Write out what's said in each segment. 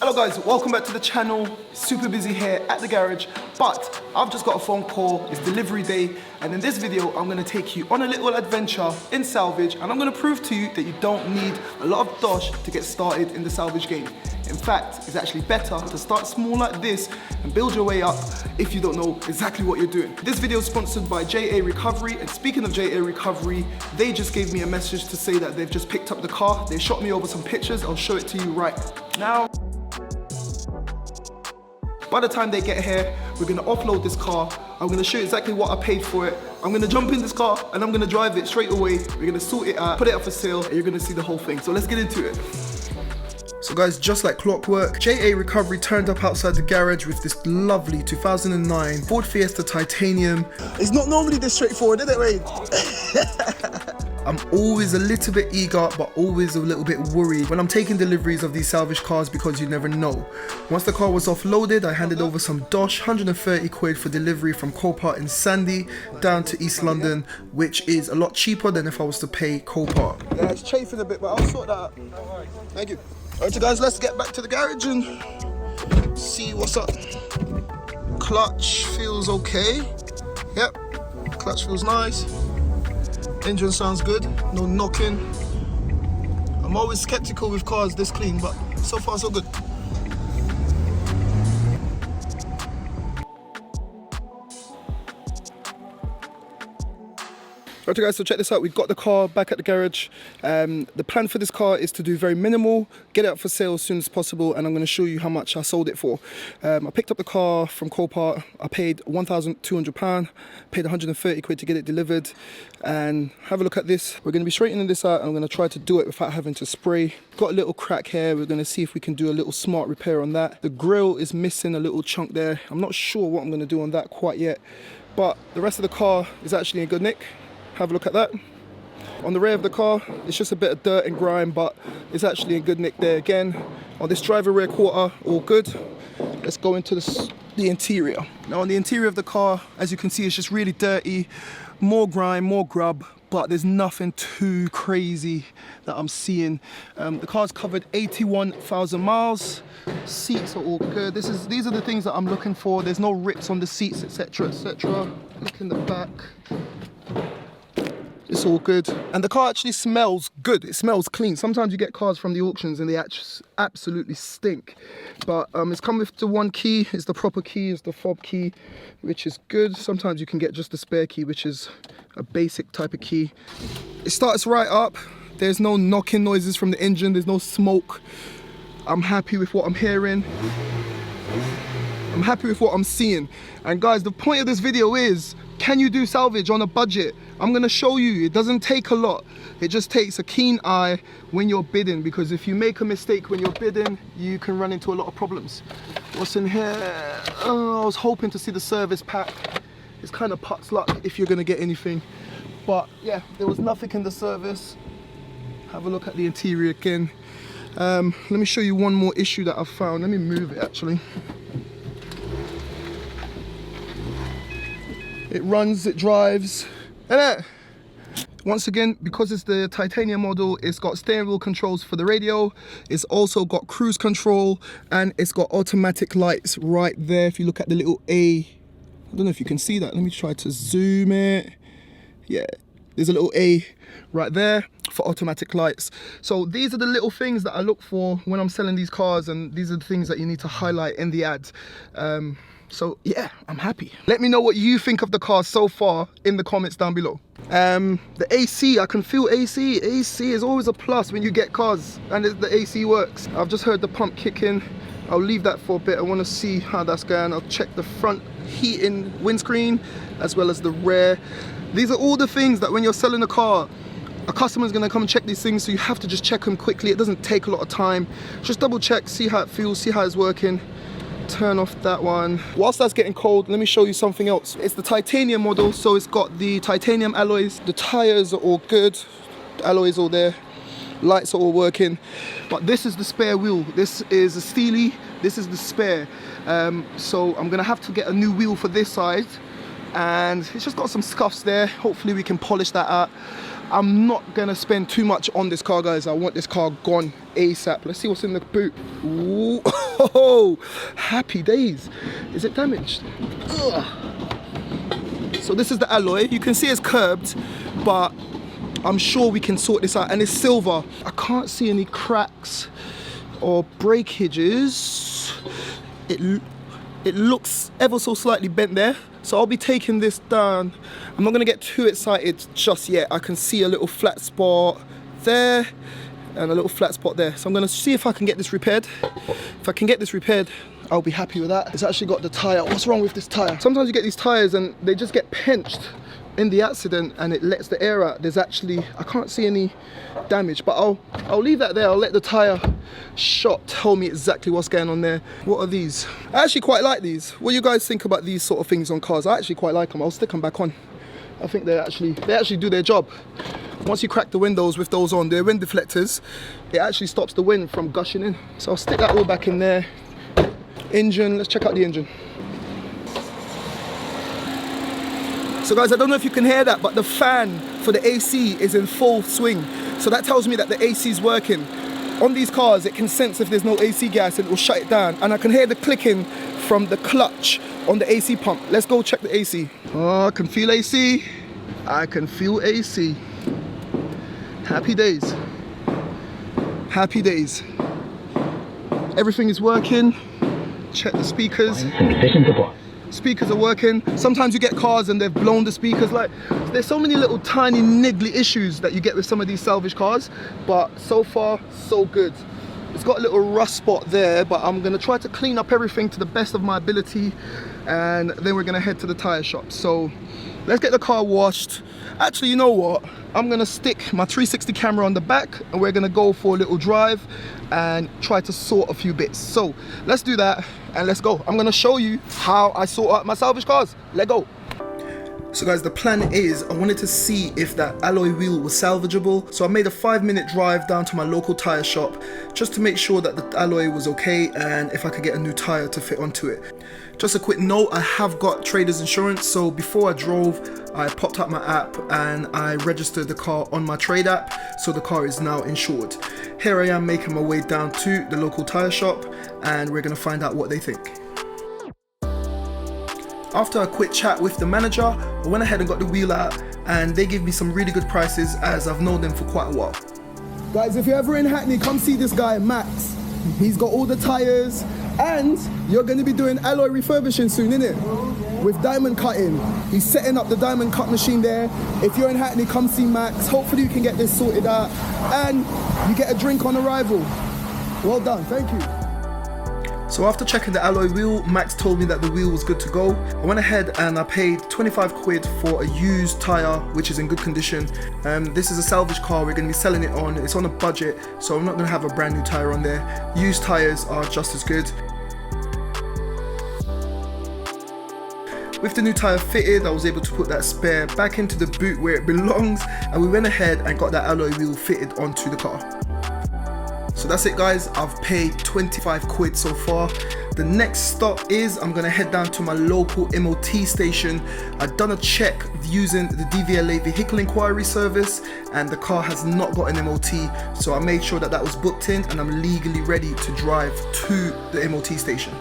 Hello guys, welcome back to the channel. Super busy here at the garage, but I've just got a phone call. It's delivery day, and in this video I'm going to take you on a little adventure in Salvage, and I'm going to prove to you that you don't need a lot of dosh to get started in the Salvage game. In fact, it's actually better to start small like this and build your way up if you don't know exactly what you're doing. This video is sponsored by JA Recovery, and speaking of JA Recovery, they just gave me a message to say that they've just picked up the car. They shot me over some pictures. I'll show it to you right now. By the time they get here, we're gonna offload this car. I'm gonna show you exactly what I paid for it. I'm gonna jump in this car and I'm gonna drive it straight away. We're gonna sort it out, put it up for sale, and you're gonna see the whole thing. So let's get into it. So guys, just like clockwork, JA Recovery turned up outside the garage with this lovely 2009 Ford Fiesta Titanium. It's not normally this straightforward, is it, Wade? I'm always a little bit eager, but always a little bit worried when I'm taking deliveries of these salvage cars because you never know. Once the car was offloaded, I handed over some dosh, 130 quid for delivery from Copart in Sandy down to East London, which is a lot cheaper than if I was to pay Copart. Yeah, it's chafing a bit, but I'll sort that out. Thank you. Alright, so guys, let's get back to the garage and see what's up. Clutch feels okay. Yep, clutch feels nice. Engine sounds good, no knocking. I'm always skeptical with cars this clean, but so far so good. Alright guys, so check this out. We've got the car back at the garage. The plan for this car is to do very minimal, get it up for sale as soon as possible, and I'm going to show you how much I sold it for. I picked up the car from Copart. I paid £1,200, paid 130 quid to get it delivered, and have a look at this. We're going to be straightening this out. I'm going to try to do it without having to spray. Got a little crack here. We're going to see if we can do a little smart repair on that. The grille is missing a little chunk there. I'm not sure what I'm going to do on that quite yet, but the rest of the car is actually in good nick. Have a look at that. On the rear of the car, it's just a bit of dirt and grime, but it's actually in good nick there again. On this driver rear quarter, all good. Let's go into the interior. Now on the interior of the car, as you can see, it's just really dirty. More grime, more grub, but there's nothing too crazy that I'm seeing. The car's covered 81,000 miles. Seats are all good. These are the things that I'm looking for. There's no rips on the seats, etc., etc. Look in the back. It's all good, and the car actually smells good. It smells clean. Sometimes you get cars from the auctions and they absolutely stink, but it's come with the one key. It's the proper key, it's the fob key, which is good. Sometimes you can get just the spare key, which is a basic type of key. It starts right up. There's no knocking noises from the engine. There's no smoke. I'm happy with what I'm hearing. I'm happy with what I'm seeing. And guys, the point of this video is, can you do salvage on a budget? I'm gonna show you. It doesn't take a lot. It just takes a keen eye when you're bidding, because if you make a mistake when you're bidding, you can run into a lot of problems. What's in here? Oh, I was hoping to see the service pack. It's kind of put's luck if you're gonna get anything. But yeah, there was nothing in the service. Have a look at the interior again. Let me show you one more issue that I've found. Let me move it actually. It runs, it drives. Once again, because it's the titanium model, it's got steering wheel controls for the radio. It's also got cruise control, and it's got automatic lights right there. If you look at the little A, I don't know if you can see that. Let me try to zoom it. Yeah, there's a little A right there for automatic lights. So these are the little things that I look for when I'm selling these cars, and these are the things that you need to highlight in the ad. So yeah, I'm happy. Let me know what you think of the car so far in the comments down below. The AC, I can feel AC. AC is always a plus when you get cars and the AC works. I've just heard the pump kick in. I'll leave that for a bit. I want to see how that's going. I'll check the front heating windscreen as well as the rear. These are all the things that when you're selling a car, a customer's going to come and check these things, so you have to just check them quickly. It doesn't take a lot of time. Just double check, see how it feels, see how it's working. Turn off that one. Whilst that's getting cold, let me show you something else. It's the titanium model, so it's got the titanium alloys. The tires are all good. The alloys all there. Lights are all working. But this is the spare wheel. This is a steely. This is the spare. So I'm gonna have to get a new wheel for this side. and it's just got some scuffs there. Hopefully we can polish that out. I'm not gonna spend too much on this car, guys. I want this car gone ASAP. Let's see what's in the boot. Ooh, oh, happy days. Is it damaged? Ugh. So this is the alloy. You can see it's curbed, but I'm sure we can sort this out. And it's silver. I can't see any cracks or breakages. It looks ever so slightly bent there. So I'll be taking this down. I'm not gonna get too excited just yet. I can see a little flat spot there and a little flat spot there. So I'm gonna see if I can get this repaired. If I can get this repaired, I'll be happy with that. It's actually got the tire. What's wrong with this tire? Sometimes you get these tires and they just get pinched in the accident and it lets the air out. There's actually, I can't see any damage, but I'll leave that there. I'll let the tire shop tell me exactly what's going on there. What are these? I actually quite like these. What do you guys think about these sort of things on cars? I actually quite like them. I'll stick them back on. I think they actually do their job. Once you crack the windows with those on, they're wind deflectors. It actually stops the wind from gushing in. So I'll stick that all back in there. Engine, let's check out the engine. So guys, I don't know if you can hear that, but the fan for the AC is in full swing. So that tells me that the AC is working. On these cars, it can sense if there's no AC gas and it will shut it down. And I can hear the clicking from the clutch on the AC pump. Let's go check the AC. Oh, I can feel AC. I can feel AC. Happy days. Happy days. Everything is working. Check the speakers. Speakers are working. Sometimes you get cars and they've blown the speakers. Like, there's so many little tiny niggly issues that you get with some of these salvage cars, but so far so good. It's got a little rust spot there, but I'm gonna try to clean up everything to the best of my ability, and then we're gonna head to the tire shop. So let's get the car washed. Actually, you know what, I'm gonna stick my 360 camera on the back and we're gonna go for a little drive and try to sort a few bits. So let's do that and let's go. I'm gonna show you how I sort out my salvage cars. Let's go. So guys, the plan is I wanted to see if that alloy wheel was salvageable. So I made a 5-minute drive down to my local tire shop just to make sure that the alloy was okay and if I could get a new tire to fit onto it. Just a quick note, I have got trader's insurance. So before I drove, I popped up my app and I registered the car on my trade app. So the car is now insured. Here I am making my way down to the local tire shop and we're gonna find out what they think. After a quick chat with the manager, I went ahead and got the wheel out and they gave me some really good prices as I've known them for quite a while. Guys, if you're ever in Hackney, come see this guy, Max. He's got all the tires and you're going to be doing alloy refurbishing soon, innit? With diamond cutting. He's setting up the diamond cut machine there. If you're in Hackney, come see Max. Hopefully you can get this sorted out and you get a drink on arrival. Well done, thank you. So after checking the alloy wheel, Max told me that the wheel was good to go. I went ahead and I paid 25 quid for a used tyre, which is in good condition. This is a salvage car, we're going to be selling it on. It's on a budget, so I'm not going to have a brand new tyre on there. Used tyres are just as good. With the new tyre fitted, I was able to put that spare back into the boot where it belongs, and we went ahead and got that alloy wheel fitted onto the car. So that's it guys, I've paid 25 quid so far. The next stop is I'm gonna head down to my local MOT station. I've done a check using the DVLA vehicle inquiry service and the car has not got an MOT, so I made sure that that was booked in and I'm legally ready to drive to the MOT station.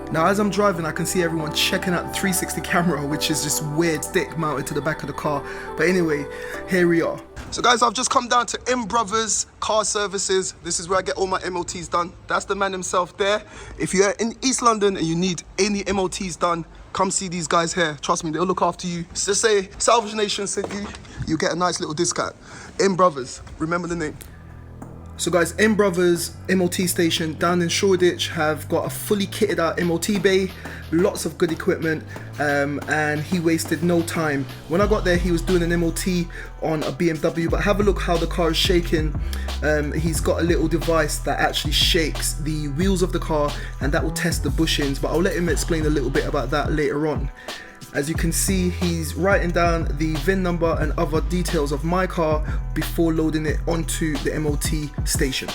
Now as I'm driving, I can see everyone checking out the 360 camera, which is just weird stick mounted to the back of the car. But anyway, here we are. So guys, I've just come down to M Brothers Car Services. This is where I get all my MOTs done. That's the man himself there. If you're in East London and you need any MOTs done, come see these guys here. Trust me, they'll look after you. Just say Salvage Nation sent you get a nice little discount. M Brothers, remember the name. So guys, M Brothers MOT station down in Shoreditch have got a fully kitted out MOT bay, lots of good equipment, and he wasted no time. When I got there, he was doing an MOT on a BMW, but have a look how the car is shaking. He's got a little device that actually shakes the wheels of the car and that will test the bushings, but I'll let him explain a little bit about that later on. As you can see, he's writing down the VIN number and other details of my car before loading it onto the MOT station.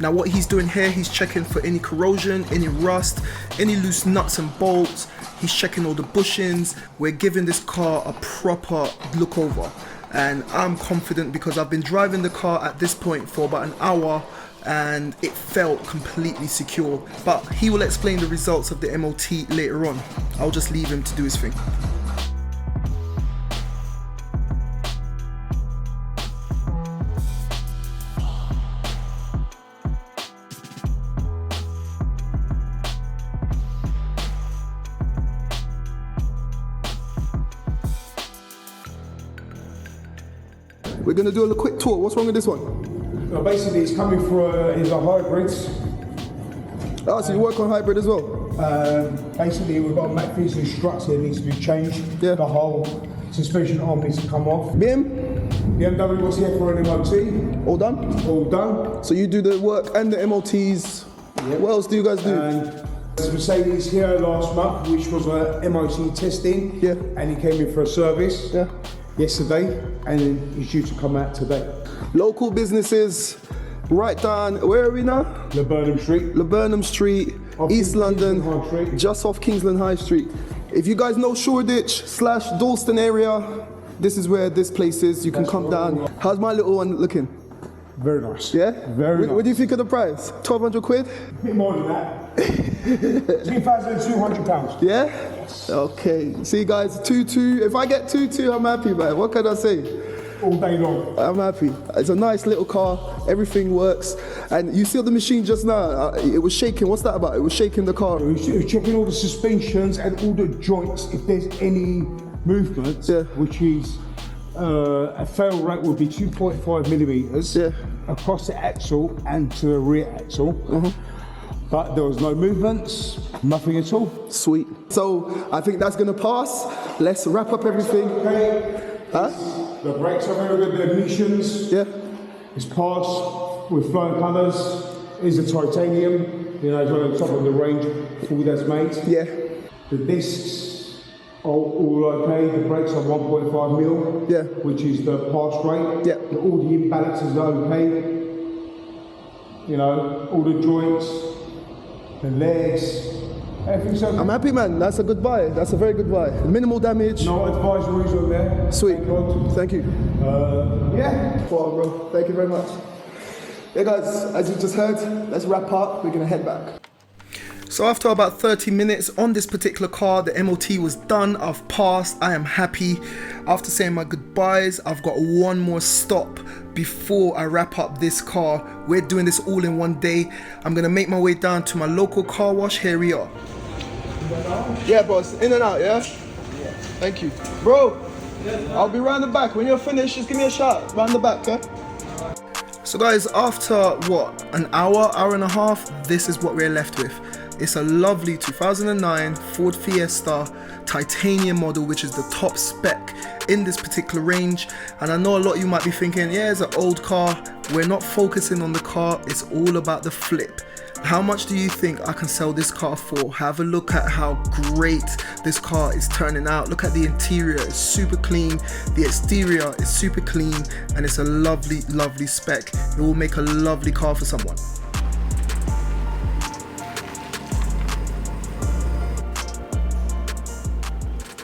Now what he's doing here, he's checking for any corrosion, any rust, any loose nuts and bolts. He's checking all the bushings. We're giving this car a proper look over. And I'm confident because I've been driving the car at this point for about an hour and it felt completely secure. But he will explain the results of the MOT later on. I'll just leave him to do his thing. We're gonna do a quick tour. What's wrong with this one? Well, basically, it's coming for it's a hybrid. Oh, so you work on hybrid as well? Basically, we've got a McPherson struts here, needs to be changed. Yeah. The whole suspension arm needs to come off. BMW was here for an MOT. All done? All done. So you do the work and the MOTs. Yeah. What else do you guys do? And Mercedes here last month, which was a MOT testing. Yeah. And he came in for a service. Yeah. Yesterday, and then he's due to come out today. Local businesses, right down, where are we now? Laburnum Street. Laburnum Street, East London, High Street. just off Kingsland High Street. If you guys know Shoreditch / Dalston area, this is where this place is. You can come down. How's my little one looking? Very nice. Yeah? Very nice. What do you think of the price? 1,200 quid? A bit more than that. £3,200. Yeah? Yes. Okay. See guys, 2-2. If I get 2-2, I'm happy, man. What can I say? All day long. I'm happy. It's a nice little car. Everything works. And you see the machine just now, it was shaking. What's that about? It was shaking the car. We're checking all the suspensions and all the joints. If there's any movement, Yeah. which is a fail rate would be 2.5 millimeters Yeah. across the axle and to the rear axle. But there was no movements, nothing at all. Sweet. So I think that's gonna pass. Let's wrap up everything. Okay. Huh? The brakes are very good. The emissions. Yeah. It's passed with flying colours. Is a titanium. You know, it's on the top of the range. All that's made. Yeah. The discs are all okay. The brakes are 1.5 mil. Yeah. Which is the pass rate. Yeah. All the imbalances are okay. You know, all the joints, the legs, everything's okay. I'm happy, man. That's a good buy. That's a very good buy. Minimal damage. No advisories on there. Sweet. Thank God. Thank you. Yeah. Well, bro. Thank you very much. Yeah, guys, as you just heard, let's wrap up. We're gonna head back. So after about 30 minutes on this particular car, the MOT was done. I've passed. I am happy. After saying my goodbyes, I've got one more stop before I wrap up this car. We're doing this all in one day. I'm gonna make my way down to my local car wash. Here we are. Yeah, boss. In and out, yeah? Thank you. Bro, I'll be round the back. When you're finished, just give me a shout. Round the back, yeah? So guys, after what, an hour and a half, this is what we're left with. It's a lovely 2009 Ford Fiesta titanium model, which is the top spec in this particular range. And I know a lot of you might be thinking, yeah, it's an old car. We're not focusing on the car, it's all about the flip. How much do you think I can sell this car for? Have a look at how great this car is turning out. Look at the interior, it's super clean. The exterior is super clean and it's a lovely, lovely spec. It will make a lovely car for someone.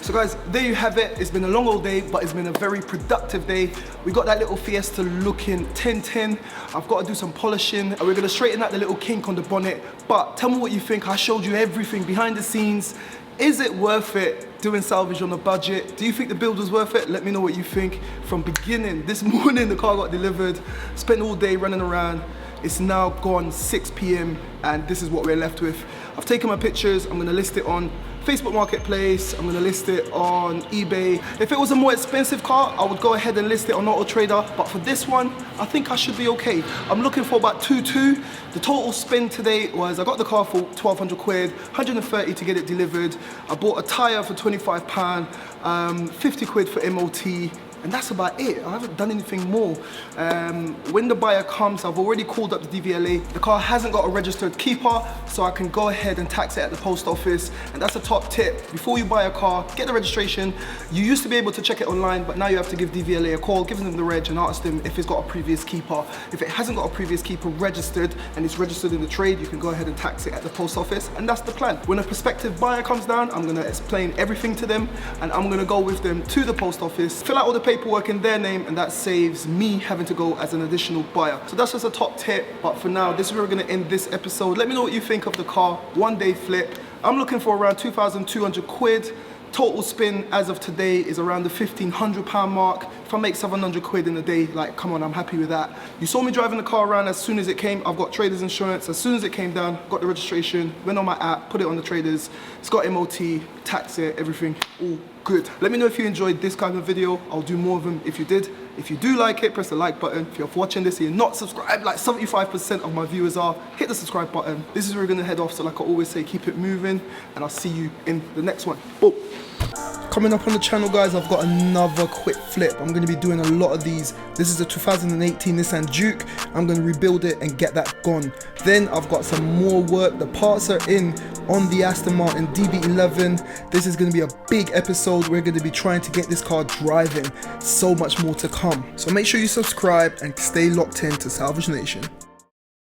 So guys, there you have it. It's been a long old day, but it's been a very productive day. We got that little Fiesta looking 10-10. I've got to do some polishing and we're gonna straighten out the little kink on the bonnet. But tell me what you think. I showed you everything behind the scenes. Is it worth it doing salvage on a budget? Do you think the build was worth it? Let me know what you think. From beginning, this morning the car got delivered, spent all day running around. It's now gone 6 p.m. and this is what we're left with. I've taken my pictures, I'm gonna list it on Facebook Marketplace, I'm gonna list it on eBay. If it was a more expensive car, I would go ahead and list it on Auto Trader, but for this one, I think I should be okay. I'm looking for about 2.2. The total spend today was, I got the car for 1,200 quid, 130 to get it delivered. I bought a tyre for £25, 50 quid for MOT, And that's about it. I haven't done anything more. When the buyer comes, I've already called up the DVLA. The car hasn't got a registered keeper, so I can go ahead and tax it at the post office. And that's a top tip. Before you buy a car, get the registration. You used to be able to check it online, but now you have to give DVLA a call, give them the reg and ask them if it's got a previous keeper. If it hasn't got a previous keeper registered and it's registered in the trade, you can go ahead and tax it at the post office. And that's the plan. When a prospective buyer comes down, I'm gonna explain everything to them and I'm gonna go with them to the post office, fill out all the paperwork in their name, and that saves me having to go as an additional buyer. So that's just a top tip, but for now, this is where we're gonna end this episode. Let me know what you think of the car. 1 day flip. I'm looking for around 2,200 quid. Total spin as of today is around the £1,500 mark. If I make 700 quid in a day, like, come on, I'm happy with that. You saw me driving the car around as soon as it came. I've got trader's insurance. As soon as it came down, got the registration, went on my app, put it on the traders. It's got MOT, tax it, everything, all good. Let me know if you enjoyed this kind of video. I'll do more of them if you did. If you do like it, press the like button. If you're watching this and you're not subscribed, like 75% of my viewers are, hit the subscribe button. This is where we're gonna head off, so like I always say, keep it moving, and I'll see you in the next one. Boom. Coming up on the channel, guys, I've got another quick flip. I'm going to be doing a lot of these. This is a 2018 Nissan Juke. I'm going to rebuild it and get that gone. Then I've got some more work. The parts are in on the Aston Martin DB11. This is going to be a big episode. We're going to be trying to get this car driving. So much more to come. So make sure you subscribe and stay locked in to Salvage Nation.